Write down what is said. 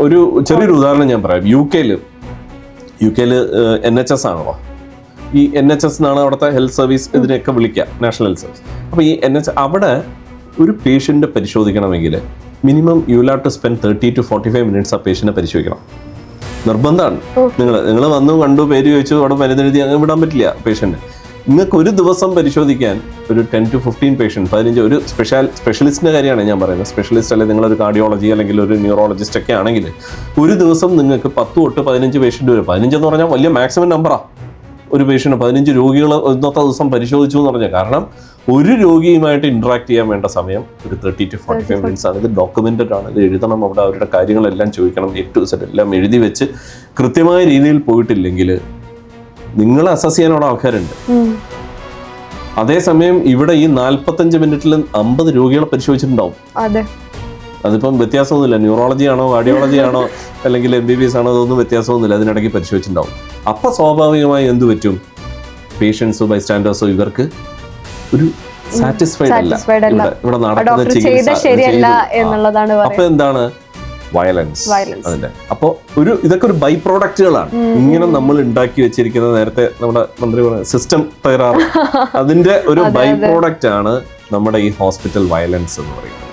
ഒരു ചെറിയൊരു ഉദാഹരണം ഞാൻ പറയാം. യു കെയില് NHS ആണല്ലോ. ഈ NHS എന്നാണ് അവിടുത്തെ ഹെൽത്ത് സർവീസ് ഇതിനെയൊക്കെ വിളിക്കുക, നാഷണൽ ഹെൽത്ത് സർവീസ്. അപ്പോൾ ഈ അവിടെ ഒരു പേഷ്യൻ്റ് പരിശോധിക്കണമെങ്കിൽ minimum you have to spend 30 to 45 minutes ആ പേഷ്യൻറ്റിനെ പരിശോധിക്കണം. നിർബന്ധമാണ്. നിങ്ങൾ വന്നു കണ്ടു പേര് ചോദിച്ചു അവിടെ മരുന്നെഴുതി അങ്ങനെ വിടാൻ പറ്റില്ല പേഷ്യൻറ്റ്. നിങ്ങൾക്ക് ഒരു ദിവസം പരിശോധിക്കാൻ ഒരു 10 to 15 പേഷ്യൻറ്റ്, 15, ഒരു സ്പെഷ്യലിസ്റ്റിൻ്റെ കാര്യമാണ് ഞാൻ പറയുന്നത്. സ്പെഷ്യലിസ്റ്റ് അല്ലെങ്കിൽ നിങ്ങളൊരു കാർഡിയോളജി അല്ലെങ്കിൽ ഒരു ന്യൂറോളജിസ്റ്റ് ഒക്കെ ആണെങ്കിൽ ഒരു ദിവസം നിങ്ങൾക്ക് 10 തൊട്ട് 15 പേഷ്യൻ്റ് വരും. 15 എന്ന് പറഞ്ഞാൽ വലിയ മാക്സിമം നമ്പറാണ്. ഒരു പേഷ്യൻ്റ് 15 രോഗികൾ ഇന്നത്തെ ദിവസം പരിശോധിച്ചു എന്ന് പറഞ്ഞാൽ, കാരണം ഒരു രോഗിയുമായിട്ട് ഇന്ററാക്ട് ചെയ്യാൻ വേണ്ട സമയം ഒരു 30 to 45 minutes ആണ്. ഇത് ഡോക്യുമെന്റഡ് ആണ്, ഇത് എഴുതണം, അവിടെ അവരുടെ കാര്യങ്ങളെല്ലാം ചോദിക്കണം, A to Z എല്ലാം എഴുതി വെച്ച് കൃത്യമായ രീതിയിൽ പോയിട്ടില്ലെങ്കിൽ നിങ്ങളെ അസസ് ചെയ്യാനുള്ള ആൾക്കാരുണ്ട്. അതേസമയം ഇവിടെ ഈ 45 മിനിറ്റിൽ 50 രോഗികളെ പരിശോധിച്ചിട്ടുണ്ടാവും. അതിപ്പം വ്യത്യാസമൊന്നുമില്ല, ന്യൂറോളജി ആണോ കാർഡിയോളജി ആണോ അല്ലെങ്കിൽ MBBS ആണോ, അതൊന്നും വ്യത്യാസമൊന്നുമില്ല, അതിനിടയ്ക്ക് പരിശോധിച്ചിട്ടുണ്ടാവും. അപ്പോൾ സ്വാഭാവികമായി എന്ത് പറ്റും, പേഷ്യൻസോ ബൈസ്റ്റാൻഡേഴ്സോ ഇവർക്ക് ഒരു സാറ്റിസ്ഫൈഡ് അല്ല ഇവിടെ നടക്കുന്ന ചികിത്സ. അപ്പൊ എന്താണ് വയലൻസ് അതിന്റെ. അപ്പോൾ ഇതൊക്കെ ഒരു ബൈ പ്രോഡക്റ്റുകളാണ്. ഇങ്ങനെ നമ്മൾ ഉണ്ടാക്കി വെച്ചിരിക്കുന്ന, നേരത്തെ നമ്മുടെ മന്ത്രി പറഞ്ഞ സിസ്റ്റം തകരാറ്, അതിന്റെ ഒരു ബൈ പ്രോഡക്റ്റ് ആണ് നമ്മുടെ ഈ ഹോസ്പിറ്റൽ വയലൻസ് എന്ന് പറയുന്നത്.